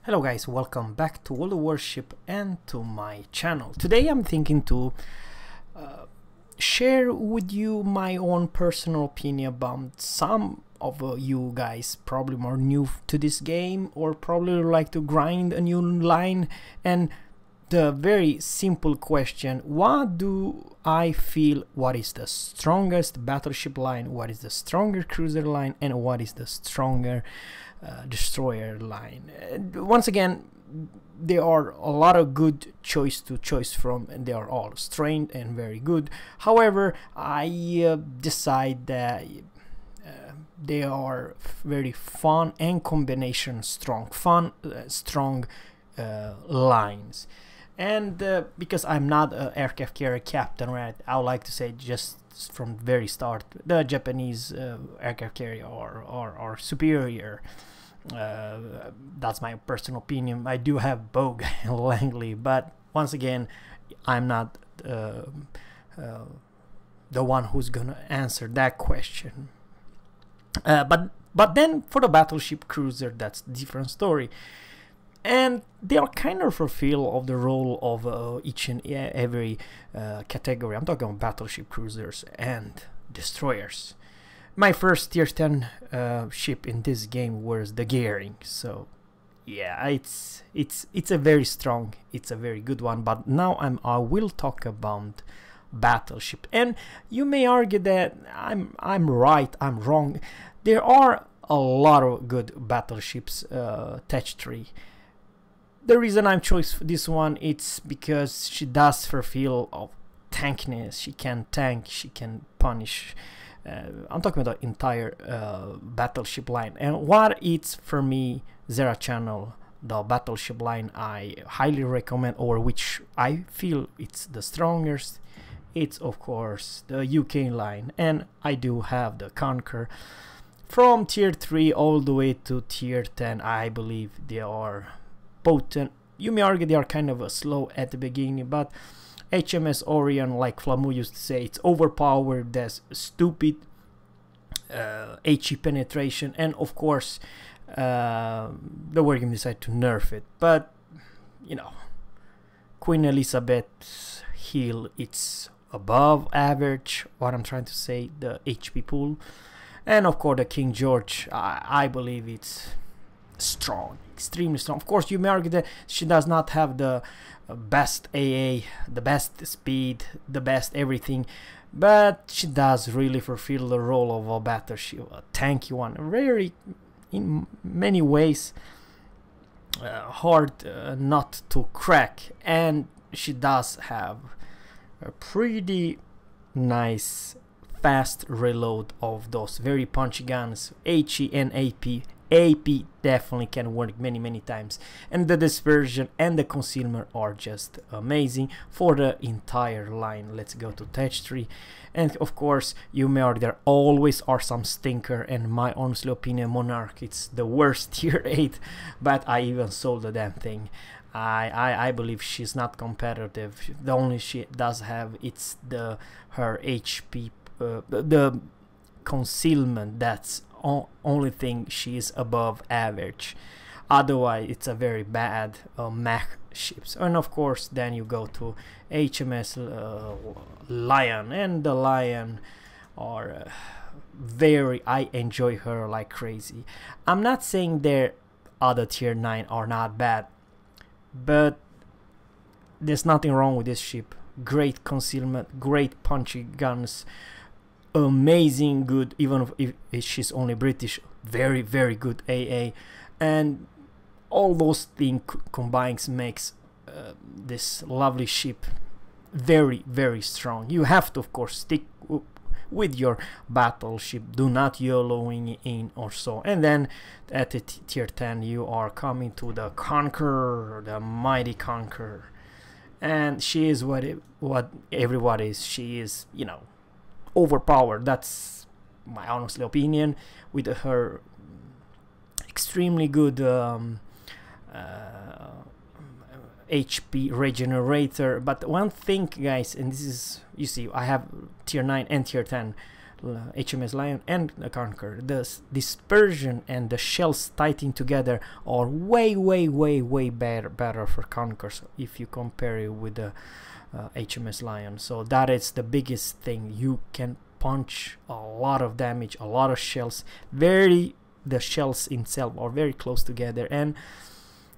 Hello guys, welcome back to World of Warship and to my channel. Today I'm thinking to share with you my own personal opinion about some of you guys probably more new to this game or probably like to grind a new line, and the very simple question: what do I feel, what is the strongest battleship line, what is the stronger cruiser line, and what is the stronger destroyer line? Once again, there are a lot of good choice to choose from, and they are all strained and very good. However, I decide that they are very fun and combination strong, strong lines. And because I'm not an aircraft carrier captain, right, I would like to say just from very start, the Japanese aircraft carrier are superior. That's my personal opinion. I do have Bogut and Langley, but once again, I'm not the one who's gonna answer that question. But then for the battleship cruiser, that's a different story. And they are kind of fulfill of the role of each and every category. I'm talking about battleship cruisers and destroyers. My first tier 10 ship in this game was the Gearing, so yeah, it's a very strong, it's a very good one. But now I will talk about battleship, and you may argue that I'm right, I'm wrong. There are a lot of good battleships attached tree. The reason I'm choosing this one, it's because she does fulfill of tankiness. She can tank, she can punish. I'm talking about the entire battleship line, and what it's for me, Zerra channel, the battleship line I highly recommend, or which I feel it's the strongest, it's of course the UK line. And I do have the Conquer from tier 3 all the way to tier 10. I believe they are potent. You may argue they are kind of slow at the beginning, but HMS Orion, like Flamu used to say, it's overpowered, there's stupid HE penetration, and of course the war game decided to nerf it. But you know, Queen Elizabeth heal, it's above average, what I'm trying to say, the HP pool. And of course the King George, I believe it's strong, extremely strong. Of course you may argue that she does not have the best AA, the best speed, the best everything, but she does really fulfill the role of a battleship, a tanky one, very in many ways hard not to crack. And she does have a pretty nice fast reload of those very punchy guns. HE and AP definitely can work many times, and the dispersion and the concealment are just amazing for the entire line. Let's go to Tech Tree, and of course you may argue there always are some stinker, and my honestly opinion, Monarch, it's the worst tier 8, but I even sold the damn thing. I believe she's not competitive. The only she does have, it's her HP, the concealment, that's only thing she is above average. Otherwise it's a very bad mech ships. And of course then you go to HMS Lion, and the Lion are very, I enjoy her like crazy. I'm not saying their other tier 9 are not bad, but there's nothing wrong with this ship. Great concealment, great punchy guns, amazing good, even if she's only British, very good AA, and all those things combines makes this lovely ship very strong. You have to of course stick with your battleship, do not YOLOing in or so. And then at the tier 10 you are coming to the Conqueror, the mighty Conqueror, and she is what everybody is. She is, you know, overpowered. That's my honestly opinion, with her extremely good HP regenerator. But one thing guys, and this is, you see I have tier 9 and tier 10, HMS Lion and the Conqueror. The dispersion and the shells tighting together are way better for Conquerors if you compare it with the HMS Lion. So that is the biggest thing. You can punch a lot of damage, a lot of shells. The shells itself are very close together, and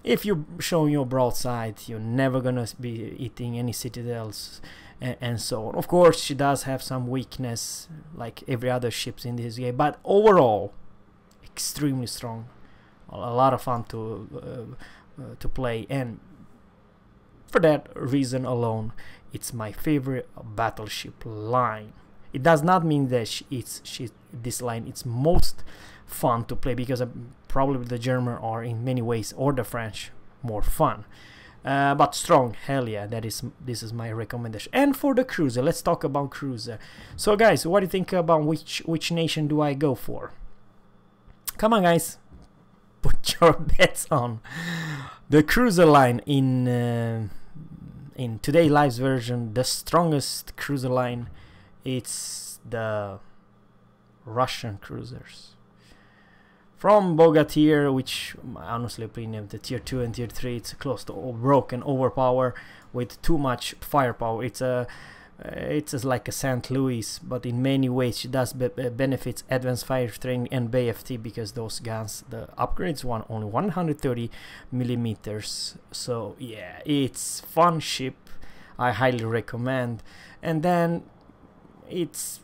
if you show your broadside, you're never gonna be eating any citadels and so on. Of course, she does have some weakness, like every other ships in this game, but overall, extremely strong. A lot of fun to play, and for that reason alone, it's my favorite battleship line. It does not mean that this line is most fun to play, because probably the German are in many ways, or the French, more fun. But strong, hell yeah, this is my recommendation. And for the cruiser, let's talk about cruiser. So guys, what do you think about which nation do I go for? Come on guys, put your bets on. The cruiser line in today's live version, the strongest cruiser line, it's the Russian cruisers. From Bogut here, which honestly opinion the tier 2 and tier 3, it's close to broken, overpower with too much firepower. It's like a St. Louis, but in many ways she does benefits advanced fire training and BFT, because those guns, the upgrades one only 130 millimeters. So yeah, it's fun ship, I highly recommend. And then it's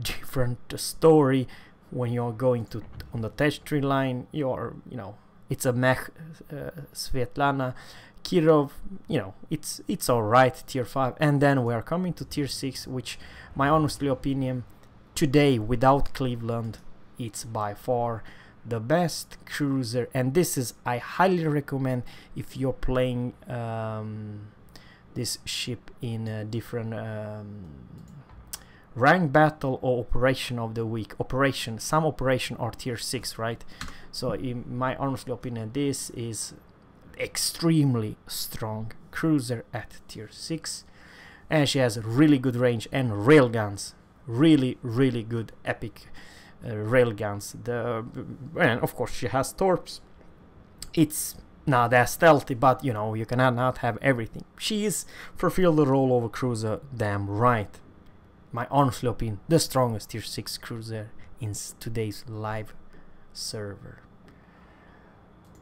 different story when you're going to on the tertiary line. It's a mech Svetlana Kirov, it's alright, tier 5. And then we're coming to tier 6, which my honestly opinion today, without Cleveland, it's by far the best cruiser. And this is, I highly recommend if you're playing this ship in a different rank battle or operation of the week. Some operation are tier 6, right? So in my honestly opinion, this is extremely strong cruiser at tier 6, and she has really good range and railguns, really good epic railguns. And of course she has torps. It's not that stealthy, but you cannot not have everything. She is fulfill the role of a cruiser damn right. My honestly opinion, the strongest tier 6 cruiser in today's live server.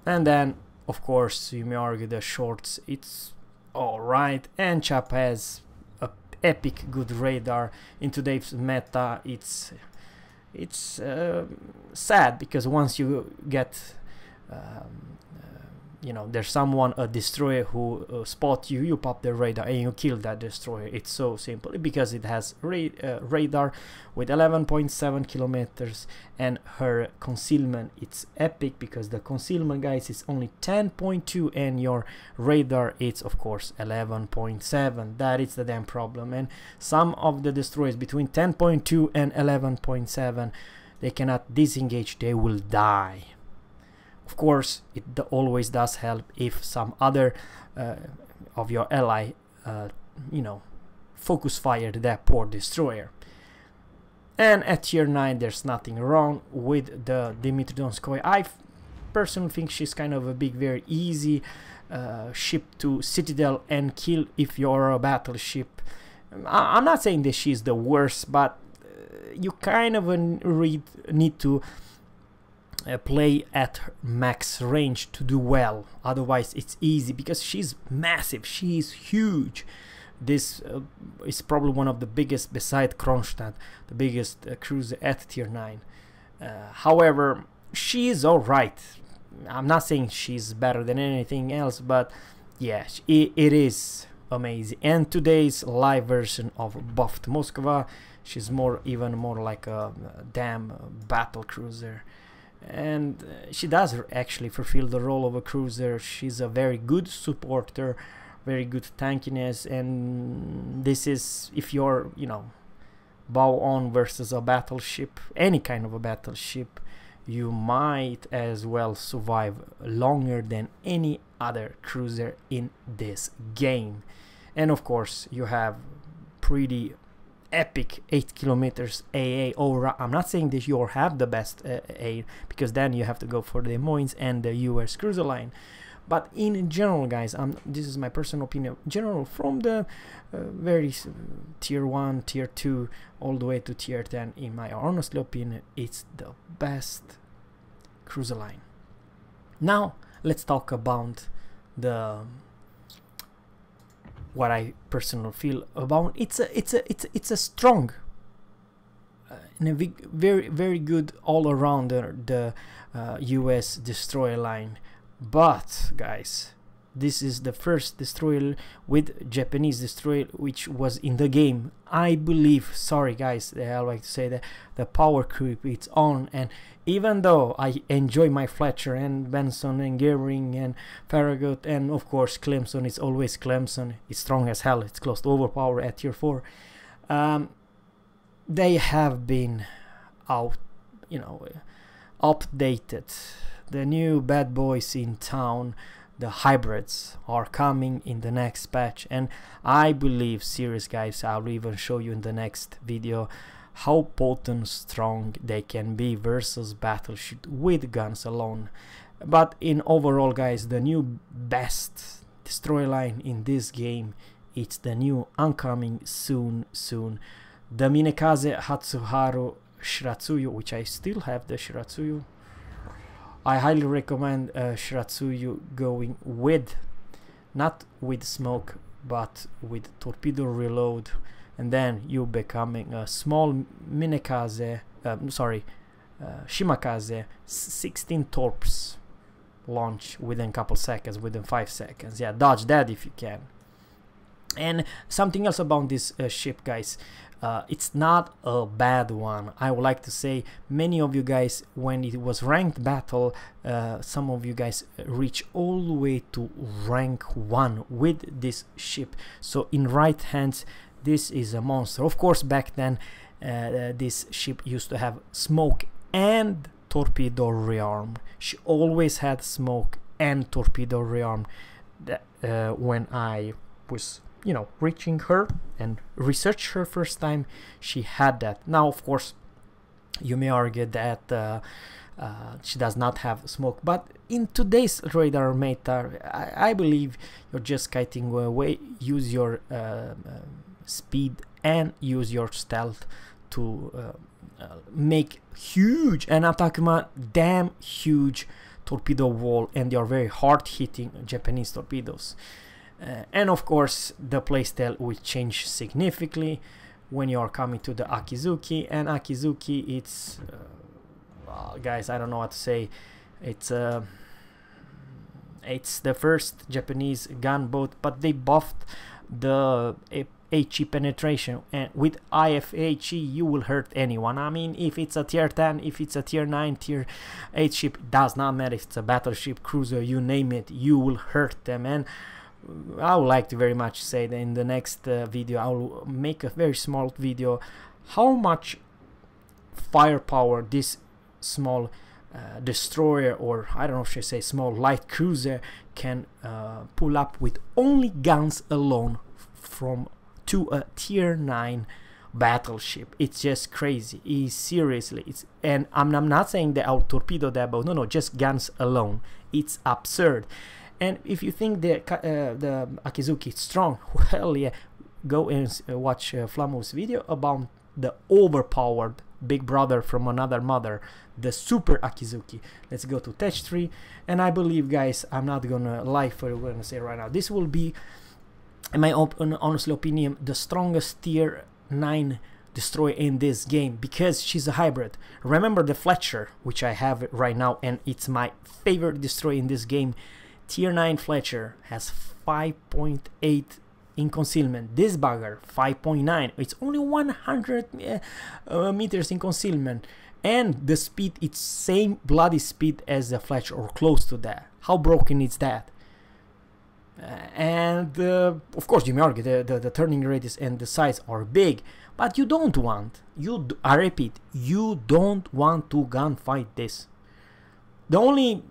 And then of course you may argue the shorts, it's alright, and Chap has a epic good radar. In today's meta, it's sad, because once you get there's a destroyer who spot you pop the radar and you kill that destroyer. It's so simple, because it has radar with 11.7 kilometers, and her concealment, it's epic, because the concealment, guys, is only 10.2 and your radar, it's of course 11.7. that is the damn problem. And some of the destroyers between 10.2 and 11.7, they cannot disengage, they will die. Of course, it always does help if some other of your ally, focus fired that poor destroyer. And at tier 9, there's nothing wrong with the Dmitry Donskoy. I personally think she's kind of a very easy ship to citadel and kill if you're a battleship. I'm not saying that she's the worst, but you kind of need to play at max range to do well. Otherwise it's easy, because she's massive, she's huge. This is probably one of the biggest, beside Kronstadt, the biggest cruiser at tier 9. However, she is alright. I'm not saying she's better than anything else, but yeah, it is amazing. And today's live version of buffed Miskova, she's even more like a damn battle cruiser. And she does actually fulfill the role of a cruiser. She's a very good supporter, very good tankiness, and this is, if you're bow on versus a battleship, any kind of a battleship, you might as well survive longer than any other cruiser in this game. And of course you have pretty epic 8 kilometers AA over. I'm not saying that you have the best A, because then you have to go for the Des Moines and the US cruiser line. But in general, guys, this is my personal opinion. In general, from the very tier 1, tier 2, all the way to tier 10, in my honest opinion, it's the best cruiser line. Now, let's talk about the what I personally feel about. It's a strong and a very good all around the US destroyer line. But guys, this is the first destroyer with Japanese destroyer which was in the game. I believe, sorry guys, I like to say that the power creep it's on, and even though I enjoy my Fletcher and Benson and Gehring and Farragut and of course Clemson, it's always Clemson, it's strong as hell, it's close to overpower at tier 4. They have been updated. The new bad boys in town, the hybrids, are coming in the next patch, and I believe, serious guys, I'll even show you in the next video how potent, strong they can be versus battleship with guns alone. But in overall, guys, the new best destroyer line in this game, it's the new oncoming soon, the Minekaze Hatsuharu Shiratsuyu, which I still have the Shiratsuyu. I highly recommend Shiratsuyu going with, not with smoke, but with torpedo reload, and then you becoming a small Minekaze, Shimakaze 16 torps launch within a couple seconds, within 5 seconds. Yeah, dodge that if you can. And something else about this ship, guys, it's not a bad one. I would like to say many of you guys, when it was ranked battle, some of you guys reach all the way to rank 1 with this ship. So in right hands, this is a monster. Of course, back then this ship used to have smoke and torpedo rearm. She always had smoke and torpedo rearm. When I was reaching her and research her first time, she had that. Now of course you may argue that she does not have smoke, but in today's radar meta, I believe you're just kiting away. Use your speed and use your stealth to make huge, and I'm talking about damn huge, torpedo wall, and they are very hard hitting Japanese torpedoes. And of course the playstyle will change significantly when you are coming to the Akizuki. And Akizuki, it's guys, I don't know what to say, it's the first Japanese gunboat, but they buffed the HE penetration, and with IFHE you will hurt anyone. I mean, if it's a tier 10, if it's a tier 9, tier 8 ship, does not matter if it's a battleship, cruiser, you name it, you will hurt them. And I would like to very much say that in the next video I will make a very small video how much firepower this small destroyer, or I don't know if I should say small light cruiser, can pull up with only guns alone from to a tier 9 battleship. It's just crazy. Seriously, and I'm not saying that I'll torpedo that boat, no, just guns alone. It's absurd. And if you think the Akizuki is strong, well, yeah, go and watch Flamo's video about the overpowered big brother from another mother, the Super Akizuki. Let's go to Tech 3, and I believe, guys, I'm not gonna lie for you, I'm gonna say right now, this will be, in my honest opinion, the strongest tier 9 destroyer in this game, because she's a hybrid. Remember the Fletcher, which I have right now, and it's my favorite destroyer in this game. Tier 9 Fletcher has 5.8 in concealment. This bugger 5.9. It's only 100 meters in concealment, and the speed, it's same bloody speed as the Fletcher or close to that. How broken is that? And of course you may argue the turning radius and the size are big, but you don't want, I repeat, you don't want to gunfight this. The only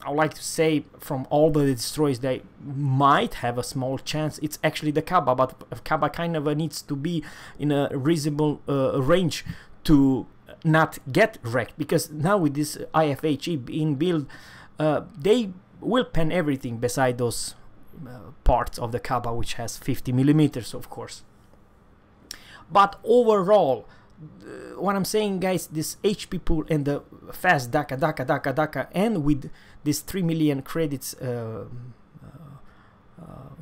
I would like to say from all the destroyers they might have a small chance, it's actually the Kaba, but Kaba kind of needs to be in a reasonable range to not get wrecked, because now with this IFHE in build, they will pen everything beside those parts of the Kaba, which has 50 millimeters, of course. But overall, what I'm saying, guys, this HP pool and the fast Daka, and with this 3 million credits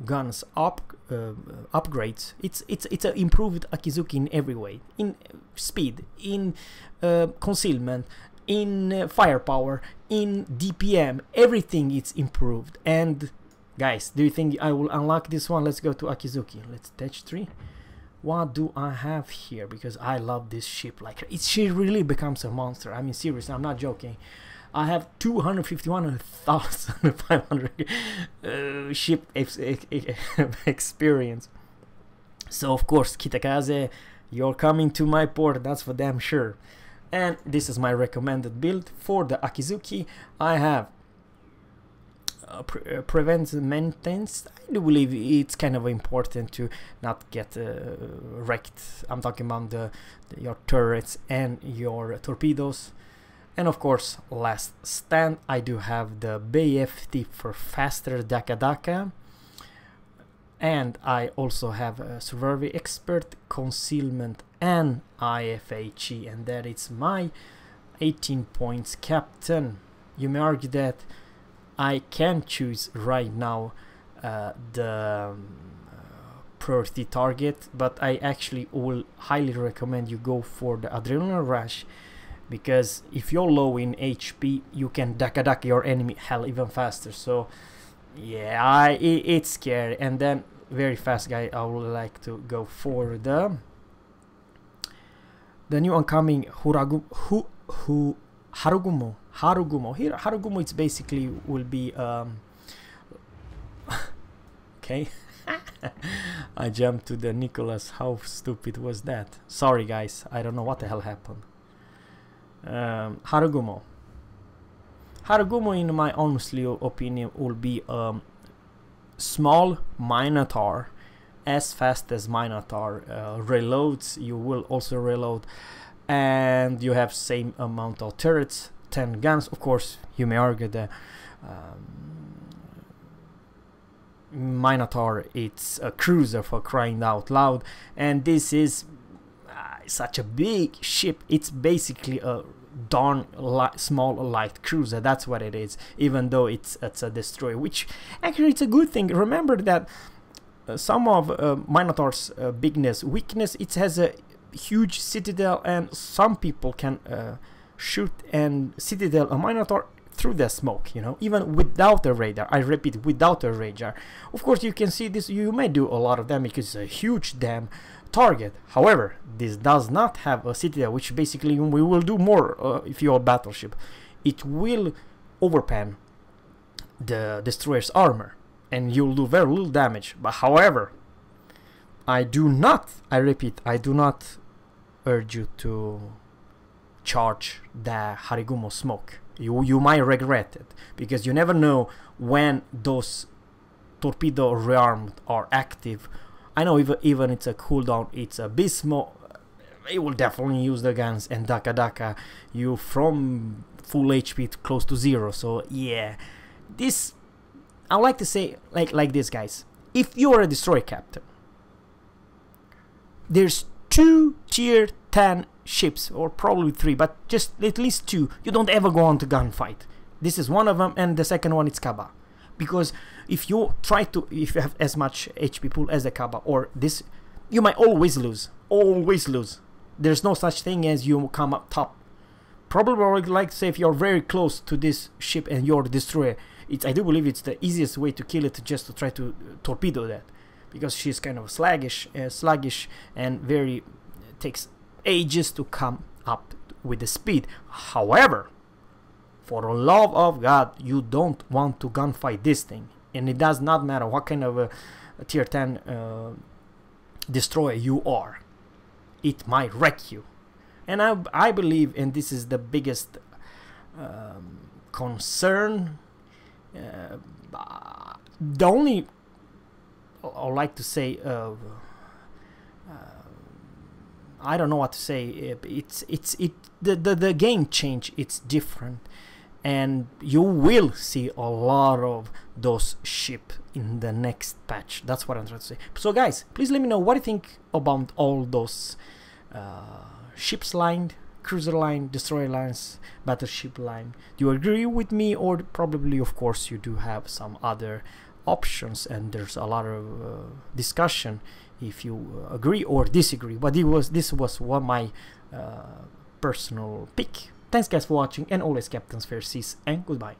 guns upgrades, it's an improved Akizuki in every way, in speed, in concealment, in firepower, in DPM, everything is improved. And guys, do you think I will unlock this one? Let's go to Akizuki. Let's touch 3. What do I have here? Because I love this ship. Like, she really becomes a monster. I mean, seriously, I'm not joking. I have 251,500 ship experience. So of course, Kitakaze, you're coming to my port, that's for damn sure. And this is my recommended build for the Akizuki. I have prevents maintenance. I do believe it's kind of important to not get wrecked. I'm talking about your turrets and your torpedoes. And of course, last stand, I do have the BFT for faster Daka, and I also have a Survivor Expert, Concealment, and IFHE, and that is my 18 points captain. You may argue that I can choose right now the priority target, but I actually will highly recommend you go for the Adrenaline Rush, because if you're low in HP, you can Daka your enemy hell even faster. So yeah, it's scary. And then very fast guy, I would like to go for the new oncoming Harugumo. Here Harugumo, it's basically will be okay. I jumped to the Nicholas. How stupid was that? Sorry guys, I don't know what the hell happened. Harugumo, in my honestly opinion, will be small Minotaur, as fast as Minotaur reloads. You will also reload, and you have same amount of turrets, 10 guns. Of course, you may argue that Minotaur, it's a cruiser for crying out loud, and this is such a big ship. It's basically a darn small light cruiser. That's what it is, even though it's a destroyer, which actually it's a good thing. Remember that some of Minotaur's weakness, it has a huge citadel, and some people can shoot and citadel a Minotaur through the smoke, you know, even without a radar. I repeat, without a radar. Of course, you can see this, you may do a lot of damage because it's a huge damn target. However, this does not have a citadel, which basically we will do more if you're a battleship. It will overpan the destroyer's armor, and you'll do very little damage. But however, I repeat, I do not urge you to charge the Harugumo smoke. You might regret it, because you never know when those torpedo rearmed are active. I know even it's a cooldown, it's a Bismo, it will definitely use the guns and Daka you from full HP to close to 0. So yeah, this, I would like to say like this, guys. If you are a destroyer captain, there's 2 tier 10 ships, or probably 3, but just at least 2 you don't ever go on to gunfight. This is one of them, and the second one is Kaba. Because if you have as much HP pool as the Kaba or this, you might always lose. There's no such thing as you come up top. Probably, I would like to say, if you're very close to this ship and you're the destroyer, I do believe it's the easiest way to kill it, just to try to torpedo that, because she's kind of sluggish and very takes ages to come up with the speed. However, for the love of God, you don't want to gunfight this thing, and it does not matter what kind of a tier 10 destroyer you are. It might wreck you. And I believe, and this is the biggest concern, The only I like to say, I don't know what to say. The game change. It's different, and you will see a lot of those ships in the next patch. That's what I'm trying to say. So guys, please let me know what you think about all those ships line, cruiser line, destroyer lines, battleship line. Do you agree with me, or probably, of course, you do have some other options, and there's a lot of discussion if you agree or disagree. But this was one my personal pick. Thanks guys for watching, and always captains fair seas, and goodbye.